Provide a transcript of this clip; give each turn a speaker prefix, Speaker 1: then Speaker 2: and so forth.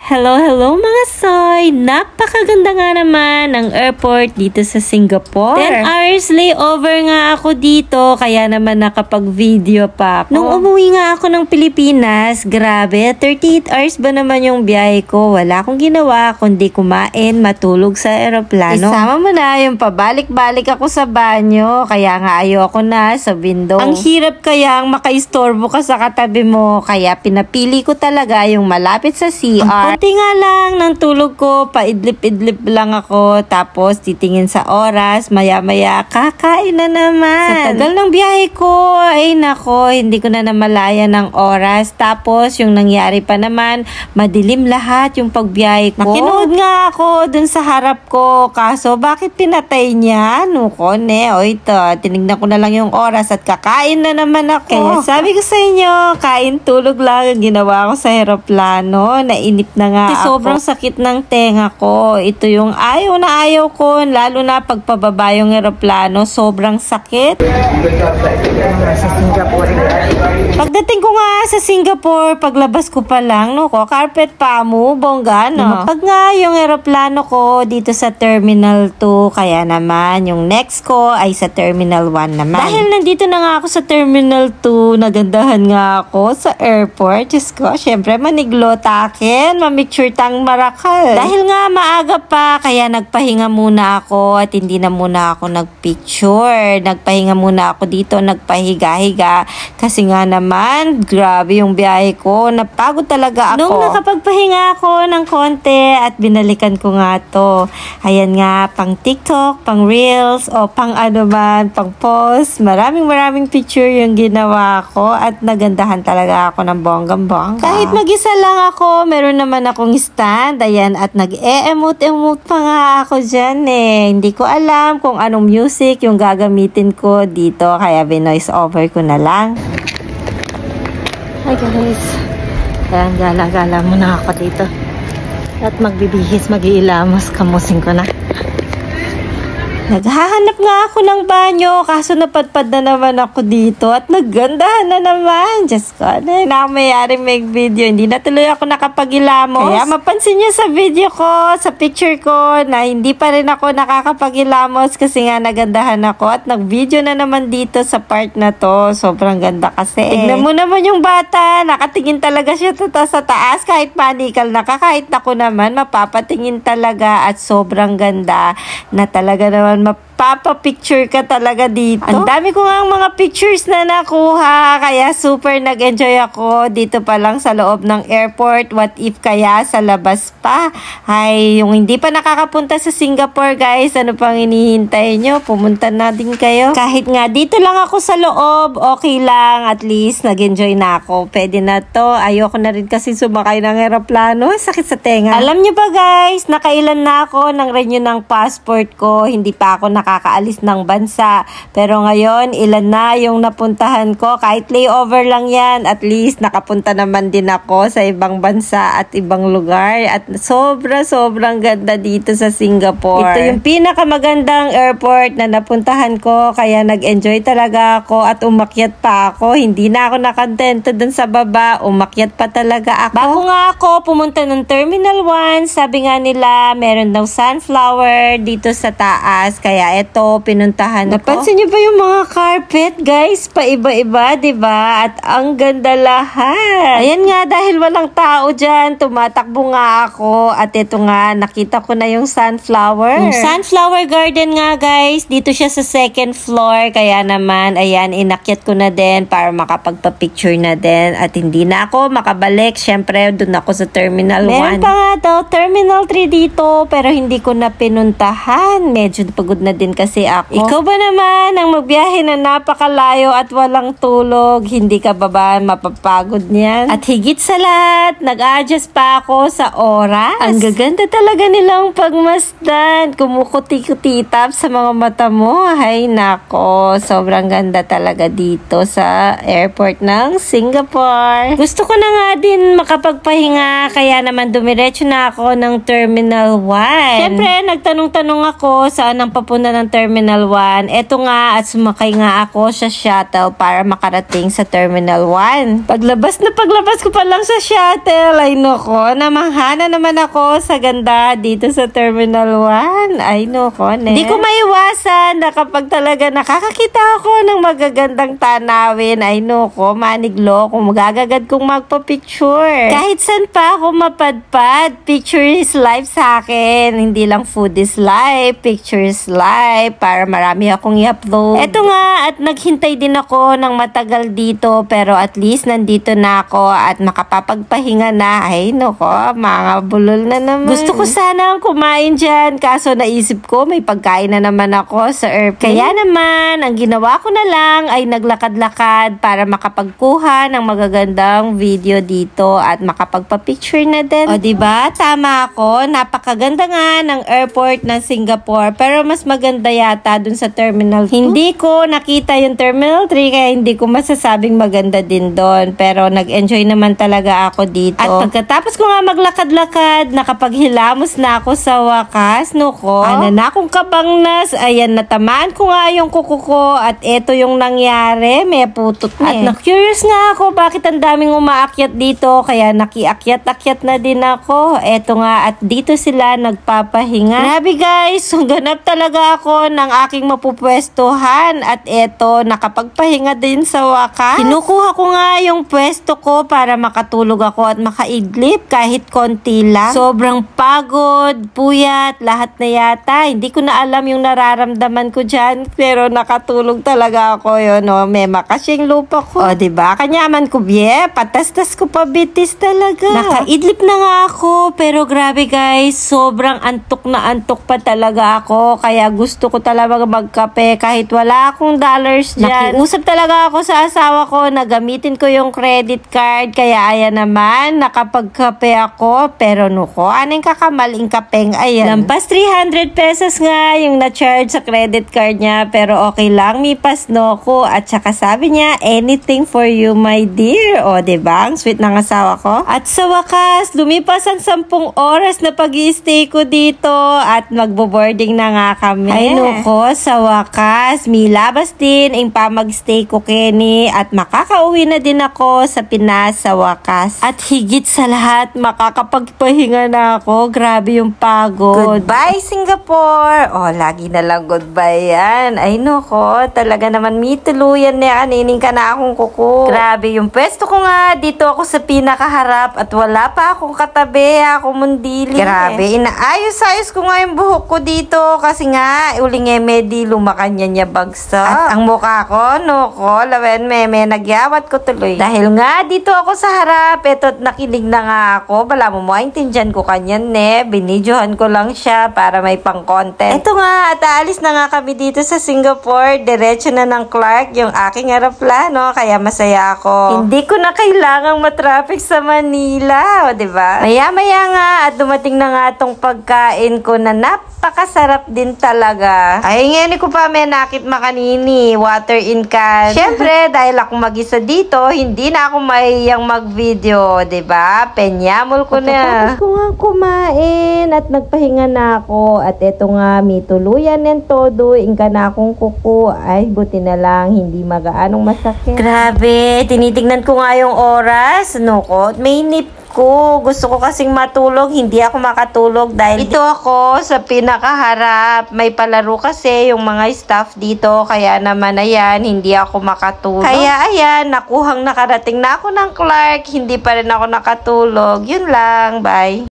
Speaker 1: Hello, hello mga soy! Napakaganda nga naman ng airport dito sa Singapore. 10 hours layover nga ako dito, kaya naman nakapag-video pa ako. Nung umuwi nga ako ng Pilipinas, grabe, 38 hours ba naman yung biyahe ko? Wala akong ginawa kundi kumain, matulog sa aeroplano. Isama mo na yung pabalik-balik ako sa banyo, kaya nga ayoko na sa window. Ang hirap kayang makaistorbo ka sa katabi mo, kaya pinapili ko talaga yung malapit sa CR. Konti nga lang ng tulog ko, paidlip-idlip lang ako, tapos titingin sa oras, maya-maya kakain na naman. Sa tagal ng biyahe ko, ay nako, hindi ko na namalaya ng oras. Tapos yung nangyari pa naman, madilim lahat yung pagbiyahe ko. Nakinood nga ako dun sa harap ko, kaso bakit pinatay niya? Ano ko, o ito, tinignan ko na lang yung oras at kakain na naman ako. Kaya sabi ko sa inyo, kain tulog lang ang ginawa ko sa aeroplano, nainip na nga ako. Sobrang sakit ng tenga ko. Ito yung ayaw na ayaw ko, lalo na pagpababa yung aeroplano, sobrang sakit.
Speaker 2: Sa Singapore.
Speaker 1: Pagdating ko nga sa Singapore, paglabas ko pa lang, carpet pa mo, bongga, no? Pag nga yung aeroplano ko dito sa Terminal 2, kaya naman yung next ko ay sa Terminal 1 naman. Dahil nandito na nga ako sa Terminal 2, nagandahan nga ako sa airport. Diyos ko, syempre maniglotakin, mamicture tang marakal. Dahil nga maaga pa, kaya nagpahinga muna ako at hindi na muna ako nagpicture. Nagpahinga muna ako dito, nagpahiga-higa. Kasi nga naman, grabe yung biyahe ko. Napagod talaga ako. Nung nakapagpahinga ako ng konti at binalikan ko nga to. Ayan nga, pang TikTok, pang Reels, o pang ano man, pang post. Maraming picture yung ginawa ko at nagandahan talaga ako ng bonggang-bongga. Kahit mag-isa lang ako, meron naman akong stand, ayan, at nag-e-emote pa nga ako dyan Hindi ko alam kung anong music yung gagamitin ko dito, kaya binoise over ko na lang. Hi guys, ayan, gala-gala muna ako dito at magbibihis, mag-iilamos, kamusin ko na. Naghahanap nga ako ng banyo, kaso napadpad na naman ako dito at naggandahan na naman. Diyos ko, na mayari make video. Hindi na tuloy ako nakapagilamos. Kaya mapansin niyo sa video ko, sa picture ko, na hindi pa rin ako nakakapagilamos kasi nga nagandahan ako at nag-video na naman dito sa part na to. Sobrang ganda kasi. Tignan mo naman yung bata, nakatingin talaga siya sa taas kahit manikal na ka. Kahit ako naman, mapapatingin talaga at sobrang ganda na talaga naman mapapapicture ka talaga dito. Ang dami ko nga mga pictures na nakuha, kaya super nag-enjoy ako dito pa lang sa loob ng airport. What if kaya sa labas pa? Ay, yung hindi pa nakakapunta sa Singapore guys, ano pang hinihintay nyo? Pumunta na din kayo. Kahit nga dito lang ako sa loob, okay lang, at least nag-enjoy na ako. Pwede na to. Ayoko na rin kasi sumakay ng aeroplano. Sakit sa tenga. Alam nyo ba guys, nakailan na ako ng renew ng passport ko. Hindi pa ako nakakaalis ng bansa. Pero ngayon, ilan na yung napuntahan ko. Kahit layover lang yan, at least nakapunta naman din ako sa ibang bansa at ibang lugar. At sobrang ganda dito sa Singapore. Ito yung pinakamagandang airport na napuntahan ko. Kaya nag-enjoy talaga ako at umakyat pa ako. Hindi na ako nakantento dun sa baba. Umakyat pa talaga ako. Bago nga ako pumunta ng Terminal 1, sabi nga nila, meron daw sunflower dito sa taas. Kaya ito, pinuntahan ko. Napansin niyo ba yung mga carpet, guys? Paiba-iba, diba? At ang ganda lahat. Ayan nga, dahil walang tao dyan, tumatakbo nga ako. At ito nga, nakita ko na yung sunflower. Yung sunflower garden nga, guys. Dito siya sa second floor. Kaya naman, ayan, inakyat ko na din para makapagpa-picture na din. At hindi na ako makabalik. Siyempre, dun ako sa Terminal 1. Meron pa nga daw, Terminal 3 dito, pero hindi ko na pinuntahan. Medyo pagod na din kasi ako. Ikaw ba naman ang magbiyahe na napakalayo at walang tulog? Hindi ka ba mapapagod niyan? At higit sa lahat, nag-adjust pa ako sa oras. Ang gaganda talaga nilang pagmasdan. Kumukuti-kutitap sa mga mata mo. Ay nako, sobrang ganda talaga dito sa airport ng Singapore. Gusto ko na nga din makapagpahinga, kaya naman dumiretso na ako ng Terminal 1. Siyempre, nagtanong-tanong ako saan ang papunta ng Terminal 1. Eto nga, at sumakay nga ako sa shuttle para makarating sa Terminal 1. Paglabas ko pa lang sa shuttle, ay noko, namangha naman ako sa ganda dito sa Terminal 1. Ay noko, ne. Hindi ko maiwasan na kapag talaga nakakakita ako ng magagandang tanawin, ay noko, maniglo kung magagagad kong magpa-picture. Kahit saan pa ako mapadpad, picture is life sa akin. Hindi lang food is life, picture is life, para marami akong i-upload. Eto nga, at naghintay din ako ng matagal dito, pero at least nandito na ako at makapapagpahinga na. Ay noko, mga bulol na naman. Gusto ko sanang kumain dyan, kaso naisip ko may pagkain na naman ako sa airplane. Kaya naman, ang ginawa ko na lang ay naglakad-lakad para makapagkuha ng magagandang video dito at makapagpa-picture na din. O diba, tama ako, napakaganda nga ng airport ng Singapore, pero mas maganda yata dun sa Terminal 2. Hindi ko nakita yung Terminal 3 kaya hindi ko masasabing maganda din doon, pero nag-enjoy naman talaga ako dito. At pagkatapos ko nga maglakad-lakad, nakapaghilamos na ako sa wakas. Noko, ano na akong kabangnas, ayan, natamaan ko nga yung kuko ko at eto yung nangyari, may putot na. At na-curious nga ako bakit ang daming umaakyat dito, kaya nakiakyat-akyat na din ako. Eto nga, at dito sila nagpapahinga. Grabe guys, ganap talaga ako ng aking mapupwestuhan at eto, nakapagpahinga din sa wakas. Kinukuha ko nga yung pwesto ko para makatulog ako at makaidlip kahit konti lang. Sobrang pagod, puyat, lahat na yata. Hindi ko na alam yung nararamdaman ko dyan, pero nakatulog talaga ako yun, no? May makasyeng lupa ko. O, diba? Kanyaman ko, bie, patastas ko pa bitis talaga. Nakaidlip na nga ako, pero grabe guys, sobrang antok na antok pa talaga ako, kaya gusto ko talaga magkape kahit wala akong dollars dyan. Nakiusap talaga ako sa asawa ko na gamitin ko yung credit card, kaya ayan naman, nakapagkape ako, pero nuko, anong kakamaling kapeng, ayan. Lampas 300 pesos nga yung na-charge sa credit card niya, pero okay lang, mipas no ko, at saka sabi niya, anything for you my dear. O diba, ang sweet ng asawa ko. At sa wakas, lumipas ang 10 oras na pag-i-stay ko dito at magbo-boarding na nga kami. Ay nuko, sa wakas, milabas din ang pamag-stay ko Kenny at makakauwi na din ako sa Pinas sa wakas. At higit sa lahat, makakapagpahinga na ako. Grabe yung pagod. Goodbye Singapore! O, lagi na lang goodbye yan. Ay nuko, talaga naman mituluyan na kanining ka na akong kuko. Grabe yung pwesto ko nga, dito ako sa pinakaharap at wala pa akong katabi, ako mundili. Grabe, inaayos-ayos ko nga yung buhok ko dito kasi nga, uling medi lumakanya niya bagsak. At ang mukha ko, nuko, lawen meme, nagyawat ko tuloy. Dahil nga, dito ako sa harap, eto nakinig na nga ako, bala mo maintindihan ko kanyan binidyohan ko lang siya para may pang-content. Eto nga, at aalis na nga kami dito sa Singapore, diretso na ng Clark yung aking aeroplano, kaya masaya ako. Hindi ko na kailangang matraffic sa Manila, o diba? Maya-maya nga, at dumating na nga tong pagkain ko na napakasarap din talaga. Ay, ngayon ko pa may nakit makanini, water in can. Siyempre, dahil ako mag-isa dito, hindi na ako mahihiyang mag-video, diba? Penyamol ko na. Tapos ko nga kumain at nagpahinga na ako. At eto nga, may tuluyan ng todo. Ingka na akong kuko. Ay, buti na lang, hindi magaanong masakit. Grabe, tinitignan ko nga yung oras. Nuko, may nip ko. Gusto ko kasing matulog, hindi ako makatulog dahil dito ako sa pinakaharap. May palaro kasi yung mga staff dito, kaya naman ayan, hindi ako makatulog. Kaya ayan, nakarating na ako ng Clark, hindi pa rin ako nakatulog. Yun lang, bye.